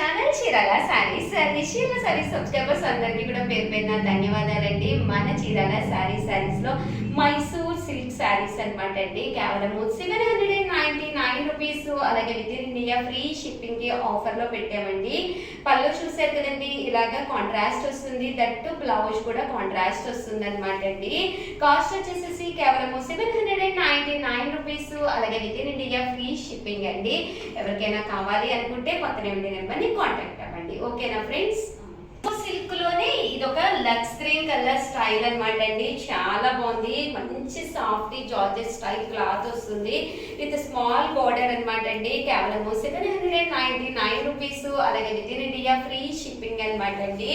Channel Chirala saris Chirala sarees subscribers అందరికీ కూడా పేరు పేరున ధన్యవాదాలండి. మన చీరాల సారీస్ లో మైసూర్ సిల్క్ సారీస్ అనమాట అండి. కేవలం 799 రూపీస్. అలాగే within India free shipping కి ఆఫర్ లో పెట్టామండి. పళ్ళు చూసారు కదండి, ఇలాగా కాంట్రాస్ట్ వస్తుంది, దట్టు బ్లౌజ్ కూడా కాంట్రాస్ట్ వస్తుంది అనమాట అండి. కాస్ట్ వచ్చేసి కేవలం 799 రూపీస్. అలాగే within India free shipping అండి. ఎవరికైనా కావాలి అనుకుంటే పక్కనే ఉండే నెంబర్ని కాంటాక్ట్ అవ్వండి. ఓకేనా ఫ్రెండ్స్? సిల్క్ లోనే ఇదొక లక్స్ గ్రీన్ కలర్ స్టైల్ అనమాట అండి. చాలా బాగుంది, మంచి సాఫ్ట్ జార్జెట్ స్టైల్ క్లాత్ వస్తుంది విత్ స్మాల్ బోర్డర్ అనమాట అండి. కేవలం 799 రూపీస్. అలాగే within India free shipping అనమాట అండి.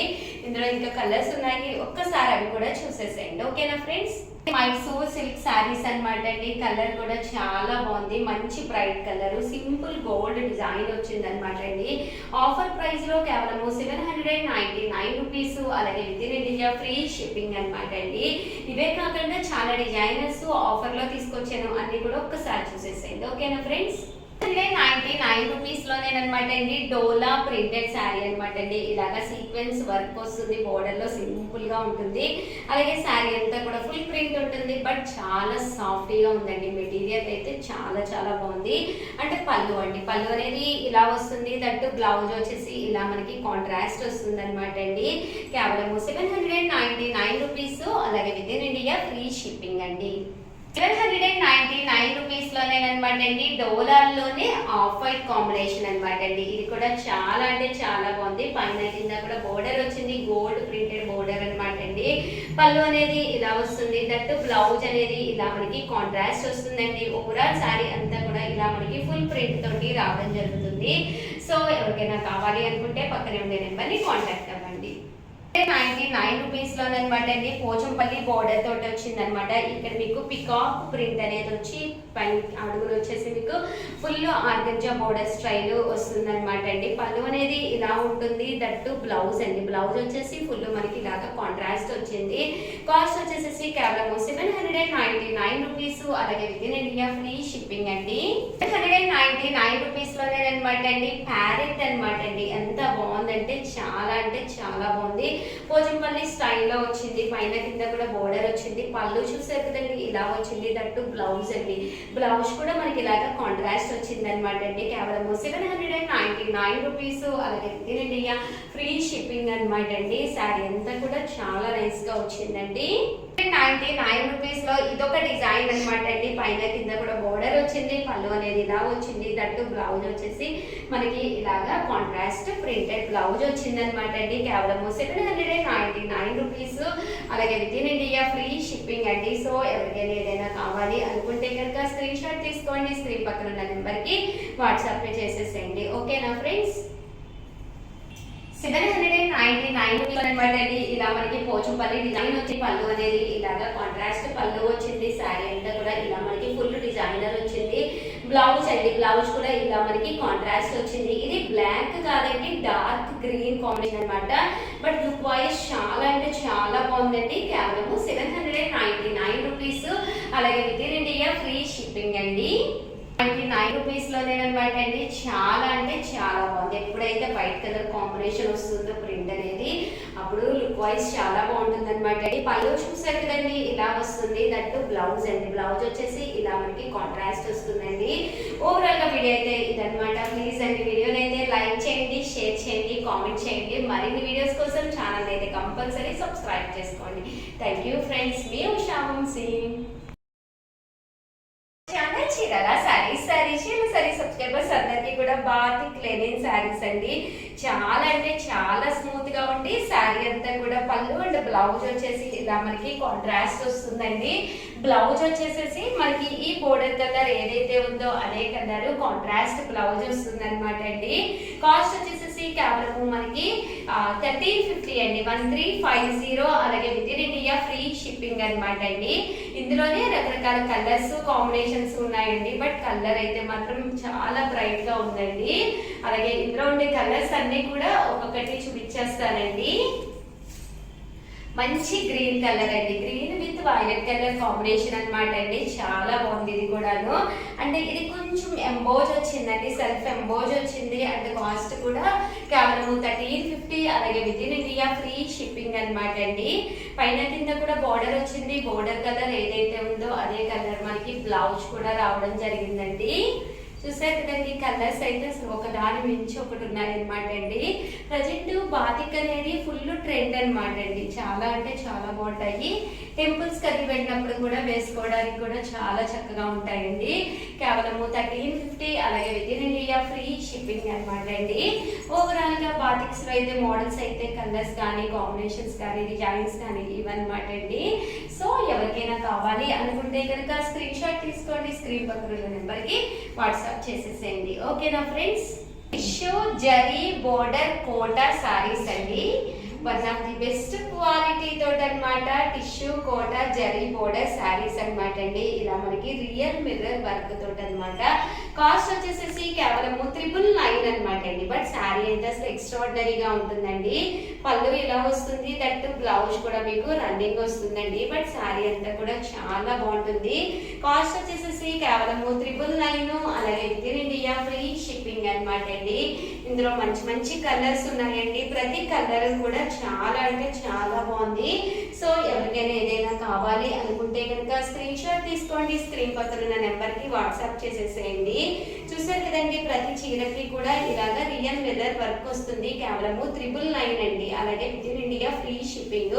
ఇందులో ఇంకా కలర్స్ ఉన్నాయి, ఒక్కసారి అవి కూడా చూసేసేయండి. ఓకేనా ఫ్రెండ్స్? మైసూర్ సిల్క్ శారీస్ అనమాట అండి. కలర్ కూడా చాలా బాగుంది, మంచి bright colour, simple gold design వచ్చింది అనమాట అండి. ఆఫర్ ప్రైస్ లో కేవలం 799 రూపీస్. అలాగే within India free shipping అనమాట అండి. ఇవే కాకుండా చాలా డిజైనర్స్ ఆఫర్ లో తీసుకొచ్చాను, అన్ని కూడా ఒక్కసారి చూసేసేయండి. ఓకేనా ఫ్రెండ్స్? 99 రూపీస్ లోనేనమాట అండి. డోలా ప్రింటెడ్ శారీ అనమాట అండి. ఇలాగా సీక్వెన్స్ వర్క్ వస్తుంది, బోర్డర్ లో సింపుల్ గా ఉంటుంది. అలాగే శారీ అంతా కూడా ఫుల్ ప్రింట్ ఉంటుంది, బట్ చాలా సాఫ్ట్ గా ఉందండి. మెటీరియల్ అయితే చాలా చాలా బాగుంది. అంటే పళ్ళు అండి, పళ్ళు అనేది ఇలా వస్తుంది, దట్టు బ్లౌజ్ వచ్చేసి ఇలా మనకి కాంట్రాస్ట్ వస్తుంది అనమాట అండి. కేవలం 799 రూపీస్. అలాగే within India free shipping అండి. 799 రూపీస్ లోనేనమాట అండి. డోలాల్లోనే ఆఫ్ వైట్ కాంబినేషన్ అనమాట అండి. ఇది కూడా చాలా అంటే చాలా బాగుంది. పైన కింద కూడా బోర్డర్ వచ్చింది, గోల్డ్ ప్రింటెడ్ బోర్డర్ అనమాట అండి. పళ్ళు అనేది ఇలా వస్తుంది, దట్టు బ్లౌజ్ అనేది ఇలా మనకి కాంట్రాస్ట్ వస్తుందండి. ఓవరాల్ శారీ అంతా కూడా ఇలా మనకి ఫుల్ ప్రింట్ తోటి రావడం జరుగుతుంది. సో ఎవరికైనా కావాలి అనుకుంటే పక్కనే ఉండే నెంబర్ని కాంటాక్ట్ అవ్వండి. 99 రూపీస్ లోనమాట అండి. పోచంపల్లి బోర్డర్ తోటి వచ్చింది అనమాట. ఇక్కడ మీకు పికాక్ ప్రింట్ అనేది వచ్చి పైన అడుగులు వచ్చేసి మీకు ఫుల్ ఆర్గంజా బోర్డర్ స్టైల్ వస్తుంది అనమాట అండి. పళ్ళు అనేది ఇలా ఉంటుంది, దట్టు బ్లౌజ్ అండి. బ్లౌజ్ వచ్చేసి ఫుల్ మనకి ఇలాగా కాంట్రాస్ట్ వచ్చింది. కాస్ట్ వచ్చేసి కేవలం 799 రూపీస్. అలాగే within India free shipping అండి. 799 రూపీస్ లోనే అనమాట అండి. ప్యారెట్ అనమాట అండి. ఎంత బాగుందంటే చాలా అంటే చాలా బాగుంది. పోచంపల్లి స్టైల్లో వచ్చింది, పైన కింద కూడా బోర్డర్ వచ్చింది. పళ్ళు చూసారు కదండి, ఇలా వచ్చింది, దట్టు బ్లౌజ్ అండి. బ్లౌజ్ కూడా మనకి ఇలాగా కాంట్రాస్ట్ వచ్చింది అనమాట అండి. కేవలం 799 రూపీస్. అలాగే within India free shipping అనమాట అండి. శారీ అంతా కూడా చాలా నైస్ గా వచ్చిందండి. 99 రూపీస్ లో ఇదొక డిజైన్ అనమాట అండి. పైన కింద కూడా బోర్డర్ వచ్చింది, పళ్ళు అనేది ఇలా వచ్చింది, దట్టు బ్లౌజ్ వచ్చేసి మనకి ఇలాగా కాంట్రాస్ట్ ప్రింటెడ్ బ్లౌజ్ వచ్చింది అనమాట అండి. కేవలం 799 రూపీస్. అలాగే within India free shipping అండి. సో ఎవరికైనా ఏదైనా కావాలి అనుకుంటే కనుక స్క్రీన్ షాట్ తీసుకోండి, స్క్రీన్ పక్కన ఉన్న నెంబర్కి వాట్సాప్ పే చేసేసేయండి. ఓకేనా ఫ్రెండ్స్? 799 అనమాట అండి. ఇలా మనకి పోచంపల్లి డిజైన్ వచ్చి పళ్ళు అనేది ఇలాగా కాంట్రాస్ట్ పళ్ళు వచ్చింది. శారీ అంతా కూడా ఇలా మనకి ఫుల్ డిజైనర్ వచ్చింది. బ్లౌజ్ అండి, బ్లౌజ్ కూడా ఇలా మనకి కాంట్రాస్ట్ వచ్చింది. ఇది బ్లాక్ కాదండి, డార్క్ గ్రీన్ కాంబినేషన్ అనమాట. బట్ లుక్ వైజ్ చాలా అంటే చాలా బాగుందండి. కేవలం 799 రూపీస్. అలాగే within India free shipping అండి. 99 రూపీస్ లోనేనమాట అండి. చాలా అంటే చాలా బాగుంది. ఎప్పుడైతే వైట్ కలర్ కాంబినేషన్ వస్తుందో ప్రింట్ అనేది, అప్పుడు లుక్ వైజ్ చాలా బాగుంటుంది అనమాట అండి. పళ్ళు చూసారు కదండి, ఇలా వస్తుంది, దట్టు బ్లౌజ్ అండి. బ్లౌజ్ వచ్చేసి ఇలా మనకి కాంట్రాస్ట్ వస్తుందండి. ఓవరాల్ గా వీడియో అయితే ఇదనమాట. ప్లీజ్ అండి వీడియోని అయితే లైక్ చేయండి, షేర్ చేయండి, కామెంట్ చేయండి. మరిన్ని వీడియోస్ కోసం ఛానల్ అయితే కంపల్సరీ సబ్స్క్రైబ్ చేసుకోండి. Thank you friends. మీ ఉషా వంశీ. చీరాల సారీస్ సబ్స్క్రైబర్స్ అందరికీ కూడా బాతిక్ లెనిన్ శారీస్ అండి. చాలా అంటే చాలా స్మూత్ గా ఉండి శారీ అంతా కూడా పళ్ళు అండ్ బ్లౌజ్ వచ్చేసి ఇలా మనకి కాంట్రాస్ట్ వస్తుందండి. బ్లౌజ్ వచ్చేసేసి మనకి ఈ బోర్డర్ కలర్ ఏదైతే ఉందో అదే కలర్ కాంట్రాస్ట్ బ్లౌజ్ వస్తుంది అనమాట అండి. కాస్ట్ వచ్చేసేసి కేవలం మనకి 1350 అండి, 1350. అలాగే within India free shipping అనమాట అండి. ఇందులోనే రకరకాల కలర్స్ కాంబినేషన్స్ ఉన్నాయండి, బట్ కలర్ అయితే మాత్రం చాలా బ్రైట్ గా ఉందండి. అలాగే ఇందులో ఉండే కలర్స్ అన్ని కూడా ఒక్కొక్కటి చూపించేస్తానండి. మంచి గ్రీన్ కలర్ అండి, green with violet colour combination అనమాట అండి. చాలా బాగుంది ఇది కూడాను. అంటే ఇది కొంచెం ఎంబోజ్ వచ్చిందండి, సెల్ఫ్ ఎంబోజ్ వచ్చింది. అండ్ కాస్ట్ కూడా కేవలం 1350. అలాగే within India free shipping అనమాట అండి. పైన కింద కూడా బోర్డర్ వచ్చింది. బోర్డర్ కలర్ ఏదైతే ఉందో అదే కలర్ మనకి బ్లౌజ్ కూడా రావడం జరిగిందండి. చూసారు కదండి, కలర్స్ అయితే అసలు ఒకదాని మించి ఒకటి ఉన్నాయన్నమాట అండి. ప్రజెంట్ బాతిక్ అనేది ఫుల్ ట్రెండ్ అనమాట అండి. చాలా అంటే చాలా బాగుంటాయి. టెంపుల్స్ కది వెళ్ళినప్పుడు కూడా వేసుకోవడానికి కూడా చాలా చక్కగా ఉంటాయండి. కేవలం 1350. అలాగే within India free shipping అనమాట అండి. ఓవరాల్ గా బాతిక్స్ లో అయితే మోడల్స్ అయితే కలర్స్ కానీ కాంబినేషన్స్ కానీ డిజైన్స్ కానీ ఇవన్నమాట అండి. సో ఎవరికైనా కావాలి అనుకుంటే కనుక స్క్రీన్ షాట్ తీసుకోండి, స్క్రీన్ పక్కన ఉన్న నెంబర్ కి వాట్సాప్ చేసేసేయండి. ఓకేనా friends. Tissue zari border kota saris అండి. One of the best quality తోటి అనమాట. టిష్యూ కోటా జరీ బోర్డర్ శారీస్ అనమాట అండి. ఇలా మనకి రియల్ మిర్రర్ వర్క్ తోటి అనమాట. కాస్ట్ వచ్చేసేసి కేవలం 999 అనమాట అండి. బట్ శారీ అయితే అసలు ఎక్స్ట్రాడినరీగా ఉంటుందండి. పళ్ళు ఇలా వస్తుంది, దట్ బ్లౌజ్ కూడా మీకు రన్నింగ్ వస్తుందండి. బట్ శారీ అంతా కూడా చాలా బాగుంటుంది. కాస్ట్ వచ్చేసేసి కేవలం 999. అలాగే within India free shipping అనమాట అండి. ఇందులో మంచి మంచి కలర్స్ ఉన్నాయండి. ప్రతి కలర్ కూడా చాలా అంటే చాలా బాగుంది. సో ఎవరికైనా ఏదైనా కావాలి అనుకుంటే కనుక స్క్రీన్ షాట్ తీసుకోండి, స్క్రీన్ పక్కన ఉన్న నెంబర్ కి వాట్సాప్ చేసేసేయండి. చూసారు కదండి, ప్రతి చీరకి కూడా ఇలాగా రియల్ మిర్రర్ వర్క్ వస్తుంది. కేవలం 999 అండి. అలాగే within India free shipping.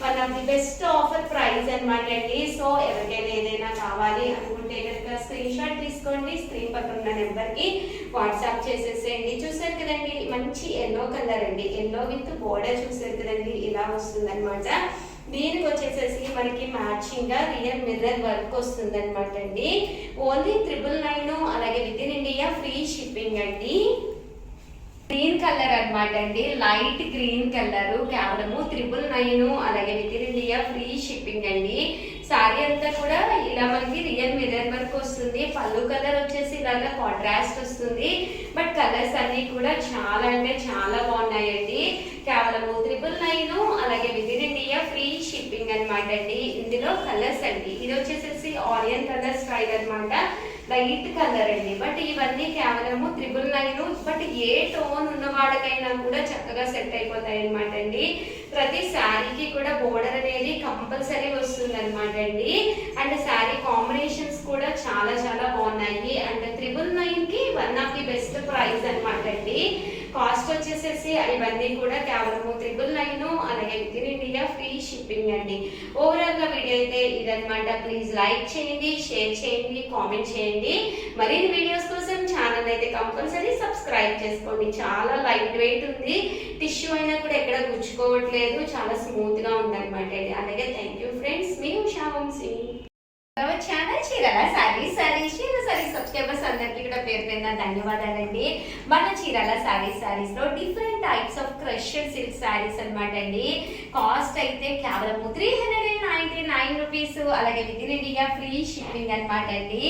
One of the best offer price అనమాట అండి. సో ఎవరికైనా ఏదైనా కావాలి అనుకుంటే కనుక స్క్రీన్ షాట్ తీసుకోండి, స్క్రీన్ పక్కన ఉన్న నెంబర్ కి వాట్సాప్ చేసేసేయండి. చూసారు కదండి, మంచి ఎల్లో కలర్ అండి. ఎల్లో విత్ బోర్డర్ చూసారు కదండి, ఇలా వస్తుంది అనమాట. దీనికి వచ్చేసేసి మనకి మ్యాచింగ్ గా రియల్ మిర్రర్ వర్క్ వస్తుంది అనమాట అండి. ఓన్లీ 999. అలాగే within India free shipping అండి. గ్రీన్ కలర్ అనమాట అండి, లైట్ గ్రీన్ కలర్. కేవలము 999. అలాగే within India free shipping అండి. సారీ అంతా కూడా ఇలా మనకి రియల్ మిర్రర్ వర్క్ వస్తుంది. పళ్ళు కలర్ వచ్చేసి ఇలాగా కాంట్రాస్ట్ వస్తుంది. బట్ కలర్స్ అన్ని కూడా చాలా అంటే చాలా బాగున్నాయండి. కేవలం 999. అలాగే within India free shipping అనమాట అండి. ఇందులో కలర్స్ అండి, ఇది వచ్చేసేసి ఆనియన్ కలర్ స్టైల్ అనమాట, లైట్ కలర్ అండి. బట్ ఇవన్నీ కేవలము 999. బట్ ఏ టోన్ ఉన్న వాళ్ళకైనా కూడా చక్కగా సెట్ అయిపోతాయి అనమాట అండి. ప్రతి శారీకి కూడా బోర్డర్ అనేది కంపల్సరీ వస్తుంది అనమాట అండి. అండ్ శారీ కాంబినేషన్స్ కూడా చాలా చాలా బాగున్నాయి. అండ్ 999 కి one of the best price అనమాట అండి. కాస్ట్ వచ్చేసేసి ఇవన్నీ కూడా కేవలం 999. అలాగే within India free shipping అండి. ఓవరాల్ గా వీడియో అయితే ఇదనమాట. ప్లీజ్ లైక్ చేయండి, షేర్ చేయండి, కామెంట్ చేయండి. మరిన్ని వీడియోస్ కోసం ఛానల్ అయితే కంపల్సరీ సబ్స్క్రైబ్ చేసుకోండి. చాలా లైట్ వెయిట్ ఉంది, టిష్యూ అయినా కూడా ఎక్కడ గుచ్చుకోవట్లేదు, చాలా స్మూత్ గా ఉందన్నమాట. అలాగే థ్యాంక్ యూ ఫ్రెండ్స్, మీ Usha Vamshi. Channel Chirala sarees subscribers అందరికీ కూడా పేరు పేరున ధన్యవాదాలండి. మన చీరాల సారీస్ లో different types of crushed silk sarees అనమాట అండి. కాస్ట్ అయితే కేవలం 399 రూపీస్. అలాగే within India free shipping అనమాట అండి.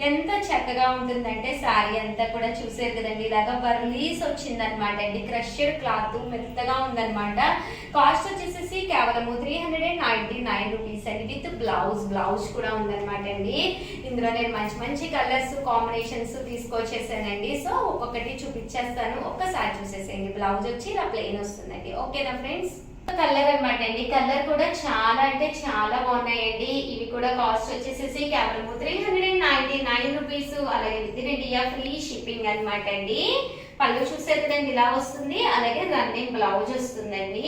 ఎంత చక్కగా ఉంటుందంటే సారీ అంతా కూడా చూసారు కదండి, ఇలాగా బర్లీస్ వచ్చింది అనమాట అండి. క్రషెడ్ క్లాత్ మెత్తగా ఉందన్నమాట. కాస్ట్ వచ్చేసేసి కేవలం 399 రూపీస్ అండి. విత్ బ్లౌజ్ కూడా ఉందన్నమాట అండి. ఇందులో నేను మంచి మంచి కలర్స్ కాంబినేషన్స్ తీసుకొచ్చేసానండి. సో ఒక్కొక్కటి చూపించేస్తాను, ఒక్కసారి చూసేసేయండి. బ్లౌజ్ వచ్చి ఇలా ప్లెయిన్ వస్తుందండి. ఓకేనా ఫ్రెండ్స్. కలర్ అనమాట అండి, కలర్ కూడా చాలా అంటే చాలా బాగున్నాయండి. ఇవి కూడా కాస్ట్ వచ్చేసేసి కేవలం 399 రూపీస్. అలాగే within India free shipping అనమాట అండి. పళ్ళు చూసారు కదండి, ఇలా వస్తుంది. అలాగే రన్నింగ్ బ్లౌజ్ వస్తుందండి.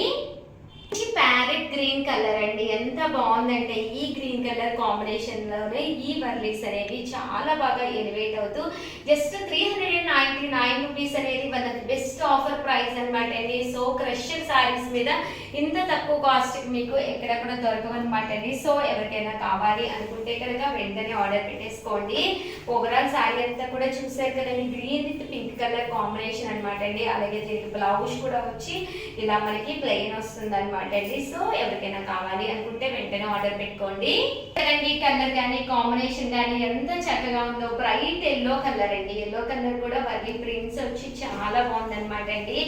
ప్యారెట్ గ్రీన్ కలర్ అండి, ఎంత బాగుందంటే ఈ గ్రీన్ కలర్ కాంబినేషన్ లోనే ఈ వర్లీస్ అనేవి చాలా బాగా ఎలివేట్ అవుతూ జస్ట్ 399 రూపీస్ అనేది మన బెస్ట్ ఆఫర్ ప్రైస్ అనమాట అండి. సో క్రషర్ సారీస్ మీద ఇంత తక్కువ కాస్ట్ మీకు ఎక్కడ కూడా దొరకవన్నమాట అండి. సో ఎవరికైనా కావాలి అనుకుంటే కనుక వెంటనే ఆర్డర్ పెట్టేసుకోండి. ఓవరాల్ సారీ అంతా కూడా చూసారు కదండి, green with pink colour combination అనమాట అండి. అలాగే దీనికి బ్లౌజ్ కూడా వచ్చి ఇలా మనకి ప్లెయిన్ వస్తుంది అనమాట అండి. సో ఎవరికైనా కావాలి అనుకుంటే వెంటనే ఆర్డర్ పెట్టుకోండి. కలర్ కానీ కాంబినేషన్ కానీ ఎంత చక్కగా ఉందో, బ్రైట్ ఎల్లో కలర్ అండి. ఎల్లో కలర్ కూడా వర్లీ ప్రింట్స్ వచ్చి చాలా బాగుంది అనమాట అండి.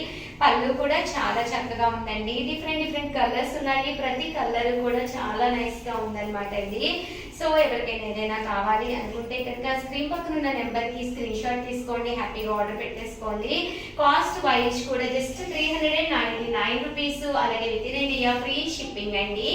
పళ్ళు కూడా చాలా చక్కగా ఉందండి. డిఫరెంట్ కలర్స్ ఉన్నాయి. ప్రతి కలర్ కూడా చాలా నైస్ గా ఉందన్నమాట అండి. సో ఎవరికైనా ఏదైనా కావాలి అనుకుంటే కనుక స్క్రీన్ పక్కన ఉన్న నెంబర్ కి స్క్రీన్ షాట్ తీసుకోండి, హ్యాపీగా ఆర్డర్ పెట్టేసుకోండి. కాస్ట్ వైజ్ కూడా జస్ట్ 399 రూపీస్. అలాగే within India free shipping అండి.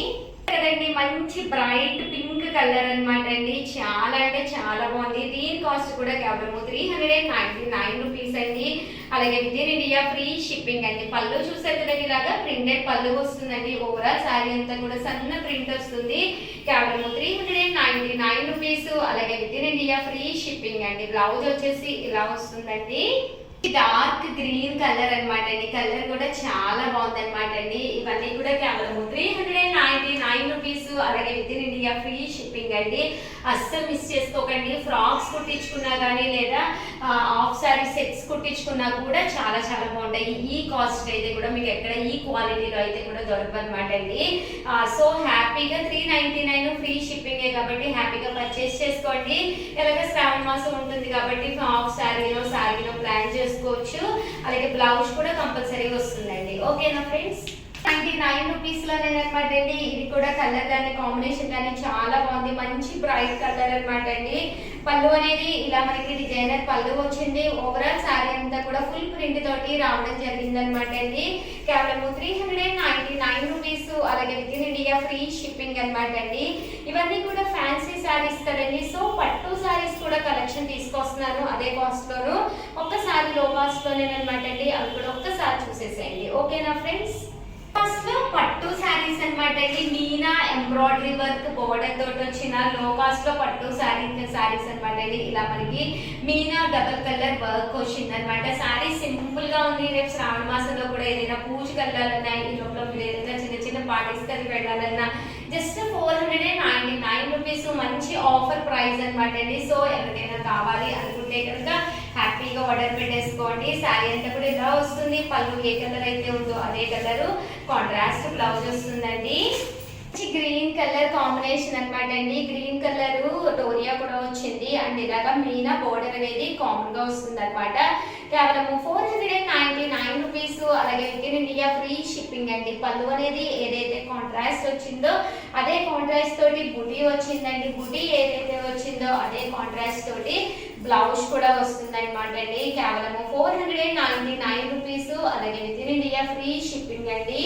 కదండి మంచి బ్రైట్ పింక్ కలర్ అనమాట అండి. చాలా అంటే చాలా బాగుంది. దీని కాస్ట్ కూడా కేవలం 399 రూపీస్ అండి. అలాగే within India free shipping అండి. పళ్ళు చూసారు కదండి, ఇలాగా ప్రింటెడ్ పళ్ళు వస్తుందండి. ఓవరాల్ శారీ అంతా కూడా సన్న ప్రింట్ వస్తుంది. కేవలం 399 రూపీస్. అలాగే within India free shipping అండి. బ్లౌజ్ వచ్చేసి ఇలా వస్తుందండి. డార్క్ గ్రీన్ కలర్ అనమాట అండి. కలర్ కూడా చాలా బాగుంది అనమాట అండి. ఇవన్నీ కూడా కేవలం 399 రూపీస్. అలాగే within India free shipping అండి. అస్సలు మిస్ చేసుకోకండి. ఫ్రాక్స్ కుట్టించుకున్నా కానీ లేదా హాఫ్ శారీ సెట్స్ కుట్టించుకున్నా కూడా చాలా చాలా బాగుంటాయి. ఈ కాస్ట్ అయితే కూడా మీకు ఎక్కడ ఈ క్వాలిటీలో అయితే కూడా దొరకదు అనమాట అండి. సో హ్యాపీగా 399 ఫ్రీ షిప్పింగ్ కాబట్టి హ్యాపీగా పర్చేస్ చేసుకోండి. ఎలాగ శ్రావణ మాసం ఉంటుంది కాబట్టి హాఫ్ శారీలో ప్లాన్ చేసుకోవచ్చు. అలాగే బ్లౌజ్ కూడా కంపల్సరీ వస్తుందండి. ఓకేనా ఫ్రెండ్స్? 99 రూపీస్ లోనేనమాట అండి. ఇది కూడా కలర్ కానీ కాంబినేషన్ కానీ చాలా బాగుంది. మంచి బ్రైట్ కలర్ అనమాట అండి. పళ్ళు అనేది ఇలా మనకి డిజైనర్ పళ్ళు వచ్చింది. ఓవరాల్ శారీ అంతా కూడా ఫుల్ ప్రింట్ తోటి రావడం జరిగింది అనమాట అండి. కేవలం 399 రూపీస్. అలాగే within India free shipping అనమాట అండి. ఇవన్నీ కూడా ఫ్యాన్సీ శారీస్ కదండి. సో పట్టు శారీస్ కూడా కలెక్షన్ తీసుకొస్తున్నాను అదే కాస్ట్ లోను. ఒక్కసారి లో కాస్ట్ లోనేనమాట అండి. అవి కూడా ఒక్కసారి చూసేసేయండి. ఓకేనా ఫ్రెండ్స్? ఫస్ట్ లో పట్టు శారీస్ అనమాట అండి. మీనా ఎంబ్రాయిడరీ వర్క్ బోర్డర్ తోటి వచ్చిన లో కాస్ట్ లో పట్టు శారీస్ అనమాట అండి. ఇలా మనకి మీనా డబల్ కలర్ వర్క్ వచ్చింది అనమాట. శారీ సింపుల్ గా ఉంది. రేపు శ్రావణ మాసంలో కూడా ఏదైనా పూజకి వెళ్ళాలన్నా, ఈ లోపల మీరు ఏదైనా చిన్న పార్టీస్ కలిసి వెళ్ళాలన్నా జస్ట్ 499 రూపీస్. మంచి ఆఫర్ ప్రైస్ అనమాట అండి. సో ఎవరికైనా కావాలి అనుకుంటే కనుక హ్యాపీగా ఆర్డర్ పెట్టేసుకోండి. శారీ అంతా కూడా ఇలా వస్తుంది. పళ్ళు ఏ కలర్ అయితే ఉందో అదే కలర్ కాంట్రాస్ట్ బ్లౌజ్ వస్తుందండి. గ్రీన్ కలర్ కాంబినేషన్ అనమాట అండి. గ్రీన్ కలర్ డోరియా కూడా వచ్చింది. అండ్ ఇలాగా మీనా బోర్డర్ అనేది కామన్ గా వస్తుంది అనమాట. కేవలం 499 రూపీస్. అలాగే within India free shipping అండి. పళ్ళు అనేది ఏదైతే కాంట్రాస్ట్ వచ్చిందో అదే కాంట్రాస్ట్ తోటి బుటీ వచ్చిందండి. బుటీ ఏదైతే వచ్చిందో అదే కాంట్రాస్ట్ తోటి బ్లౌజ్ కూడా వస్తుంది అనమాట అండి. కేవలం 499 రూపీస్. అలాగే within India free shipping అండి.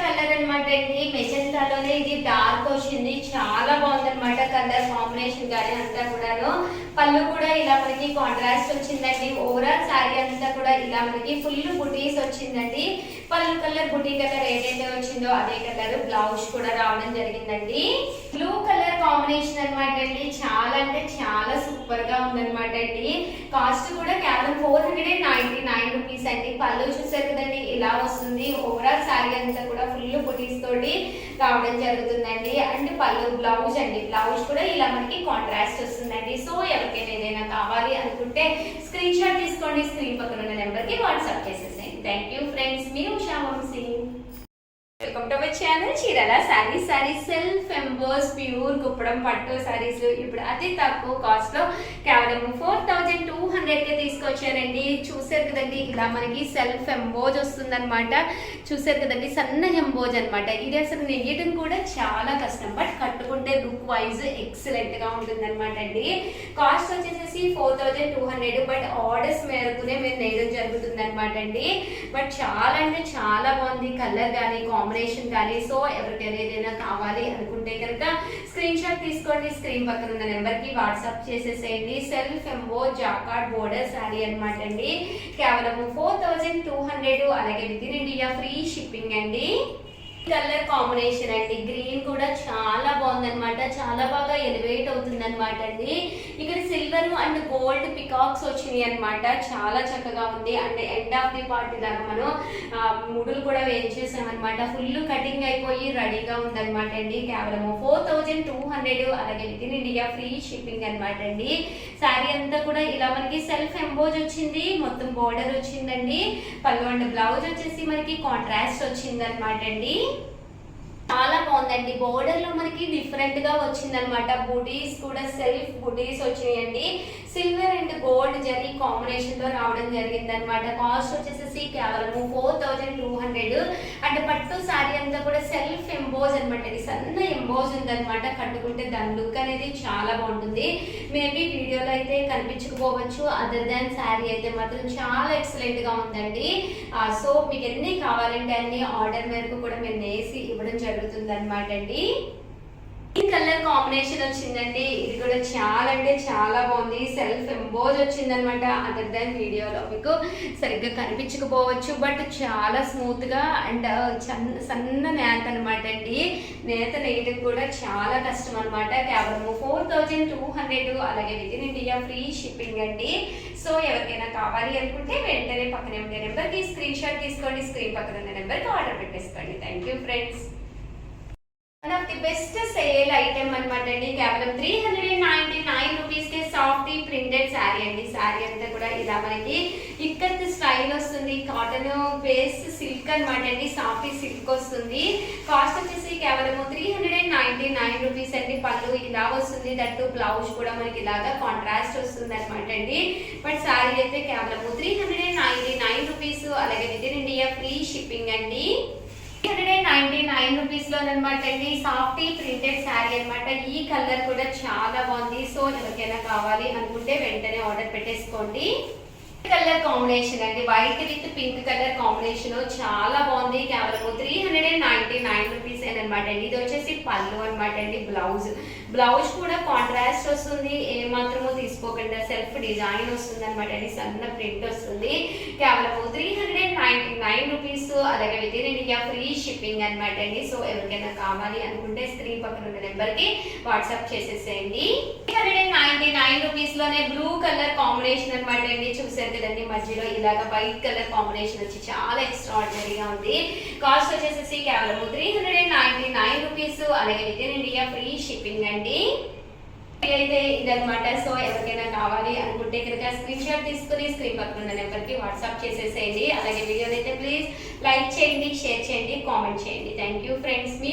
కలర్ అనమాట అండి. మెజెంటాలోనే ఇది డార్క్ వచ్చింది. చాలా బాగుంది అనమాట కలర్ కాంబినేషన్ కానీ అంతా కూడాను. పళ్ళు కూడా ఇలా మనకి కాంట్రాస్ట్ వచ్చిందండి. ఓవరాల్ శారీ అంతా కూడా ఇలా మనకి ఫుల్ బుటీస్ వచ్చిందండి. పళ్ళు కలర్ బుటీ కలర్ ఏదైతే వచ్చిందో అదే కలర్ బ్లౌజ్ కూడా రావడం జరిగిందండి. బ్లూ కలర్ కాంబినేషన్ అనమాట అండి. చాలా అంటే చాలా సూపర్ గా ఉందన్నమాట అండి. కాస్ట్ కూడా కేవలం 499 రూపీస్ అండి. పళ్ళు చూసారు కదండి ఇలా వస్తుంది. ఓవరాల్ శారీ అంతా కూడా ఫుల్ బుటీస్ తోటి రావడం జరుగుతుందండి. అండ్ పళ్ళు బ్లౌజ్ అండి. బ్లౌజ్ కూడా ఇలా మనకి కాంట్రాస్ట్ వస్తుందండి. సో ఎవరికైనా ఏదైనా కావాలి అనుకుంటే స్క్రీన్ షాట్ తీసుకోండి. స్క్రీన్ పక్కన ఉన్న నెంబర్ కి వాట్సాప్ చేసేసేయండి. Thank you friends. మీ Usha Vamshi. Welcome to our channel Chirala sarees self emboss pure Kuppadam పట్టు శారీస్ ఇప్పుడు అతి తక్కువ కాస్ట్ లో కేవలం 4200 కే తీసుకొచ్చారండి. చూసారు కదండి ఇలా మనకి సెల్ఫ్ ఎంబోజ్ వస్తుంది అనమాట. చూసారు కదండి సన్న ఎంబోజ్ అనమాట. ఇది అసలు నెయ్యడం కూడా చాలా కష్టం, బట్ కట్టుకుంటే లుక్ వైజ్ ఎక్సలెంట్ గా ఉంటుంది అనమాట అండి. కాస్ట్ వచ్చేసి 4200, బట్ ఆర్డర్స్ మేరకునే మేము నేయడం జరుగుతుంది అనమాట అండి. బట్ చాలా అంటే చాలా బాగుంది కలర్ కానీ కాంబినేషన్ కానీ. సో ఎవరికైనా ఏదైనా కావాలి అనుకుంటే కనుక స్క్రీన్ షాట్ తీసుకోండి. స్క్రీన్ పక్కన ఉన్న నెంబర్ కి వాట్సాప్ చేసేసేయండి. సెల్ఫ్ ఎంబో జాకార్డ్ బోర్డర్ శారీ అనమాట అండి. కేవలం 4200. అలాగే within India free shipping అండి. కలర్ కాంబినేషన్ అండి. గ్రీన్ కూడా చాలా బాగుందన్నమాట. చాలా బాగా ఎలివేట్ అవుతుంది అనమాట అండి. ఇక్కడ సిల్వర్ అండ్ గోల్డ్ పికాక్స్ వచ్చినాయి అనమాట. చాలా చక్కగా ఉంది. And end of the part దాకా మనం ముడులు కూడా వేయించేసామన్నమాట. ఫుల్ కటింగ్ అయిపోయి రెడీగా ఉందన్నమాట అండి. కేవలం 4200. అలాగే within India free shipping అనమాట అండి. శారీ అంతా కూడా ఇలా మనకి సెల్ఫ్ ఎంబోజ్ వచ్చింది. మొత్తం బోర్డర్ వచ్చిందండి. పళ్ళు అండ్ బ్లౌజ్ వచ్చేసి మనకి కాంట్రాస్ట్ వచ్చింది అనమాట అండి. చాలా బాగుందండి. బోర్డర్ లో మనకి డిఫరెంట్ గా వచ్చింది అనమాట. బుటీస్ కూడా సెల్ఫ్ బుటీస్ వచ్చినాయండి. Silver and gold zari combination లో రావడం జరిగింది అనమాట. కాస్ట్ వచ్చేసి వచ్చేసి కేవలము 4200. అంటే పట్టు శారీ అంతా కూడా సెల్ఫ్ ఎంబోజ్ అనమాట. ఇది సన్న ఎంబోజ్ ఉందన్నమాట. కట్టుకుంటే దాని లుక్ అనేది చాలా బాగుంటుంది. మేబీ వీడియోలో అయితే కనిపించకపోవచ్చు, అదర్ దాన్ శారీ అయితే మాత్రం చాలా ఎక్సలెంట్ గా ఉందండి. సో మీకు ఎన్ని కావాలంటే అన్ని ఆర్డర్ మేరకు కూడా మేము వేసి ఇవ్వడం జరుగుతుంది అనమాట అండి. ఈ కలర్ కాంబినేషన్ వచ్చిందండి. ఇది కూడా చాలా అంటే చాలా బాగుంది. సెల్ఫ్ ఎంబోజ్ వచ్చింది అనమాట. అదర్ దాన్ వీడియోలో మీకు సరిగ్గా కనిపించకపోవచ్చు, బట్ చాలా స్మూత్ గా అండ్ సన్న నేత అనమాట అండి. నేత నేయడం కూడా చాలా కష్టం అనమాట. కేవలం 4200. అలాగే within India free shipping అండి. సో ఎవరికైనా కావాలి అనుకుంటే వెంటనే పక్కనే ఉండే నెంబర్కి స్క్రీన్ షాట్ తీసుకోండి, స్క్రీన్ పక్కన ఉన్న నెంబర్కి ఆర్డర్ పెట్టేసుకోండి. Thank you friends. One of the best sale item అనమాట అండి. కేవలం 399 రూపీస్ కి సాఫ్ట్ ప్రింటెడ్ శారీ అండి. శారీ అంతా కూడా ఇలా మనకి ఇక్కత్ స్టైల్ వస్తుంది. కాటన్ బేస్ సిల్క్ అనమాట అండి. సాఫ్ట్ సిల్క్ వస్తుంది. కాస్ట్ వచ్చేసి కేవలం 399 రూపీస్ అండి. పళ్ళు ఇలా వస్తుంది. దట్టు బ్లౌజ్ కూడా మనకి ఇలాగా కాంట్రాస్ట్ వస్తుంది అనమాట అండి. బట్ శారీ అయితే కేవలం 399 రూపీస్. అలాగే within India free shipping అండి. 399 రూపీస్ లోనమాట అండి. సాఫ్ట్ ప్రింటెడ్ శారీ అనమాట. ఈ కలర్ కూడా చాలా బాగుంది. సో ఎవరికైనా కావాలి అనుకుంటే వెంటనే ఆర్డర్ పెట్టేసుకోండి. కలర్ కాంబినేషన్ అండి. White with pink colour combination చాలా బాగుంది. కేవలం 399 రూపీస్ అనమాట అండి. ఇది వచ్చేసి పళ్ళు అనమాట అండి. బ్లౌజ్ కూడా కాంట్రాస్ట్ వస్తుంది. ఏ మాత్రమో తీసుకోకుండా సెల్ఫ్ డిజైన్ వస్తుంది అనమాట అండి. సన్న ప్రింట్ వస్తుంది. కేవలం 399 రూపీస్. అలాగే within India free shipping అనమాట అండి. సో ఎవరికైనా కావాలి అనుకుంటే స్క్రీన్ పక్కన ఉన్న నెంబర్ కి వాట్సాప్ చేసేసేయండి. 399 రూపీస్ లోనే బ్లూ కలర్ కాంబినేషన్ అనమాట అండి. చూసారు కదండి, మధ్యలో ఇలాగ వైట్ కలర్ కాంబినేషన్ వచ్చి చాలా ఎక్స్ట్రాఆర్డినరీగా ఉంది. కాస్ట్ వచ్చేసి కేవలం 399 రూపీస్. అలాగే within India free shipping అండి. అయితే ఇదనమాట. సో ఎవరికైనా కావాలి అనుకుంటే కనుక స్క్రీన్ షాట్ తీసుకుని స్క్రీన్ పక్కన ఉన్న నెంబర్కి వాట్సాప్ చేసేసేయండి. అలాగే వీడియోని అయితే ప్లీజ్ లైక్ చేయండి, షేర్ చేయండి, కామెంట్ చేయండి. Thank you friends. మీ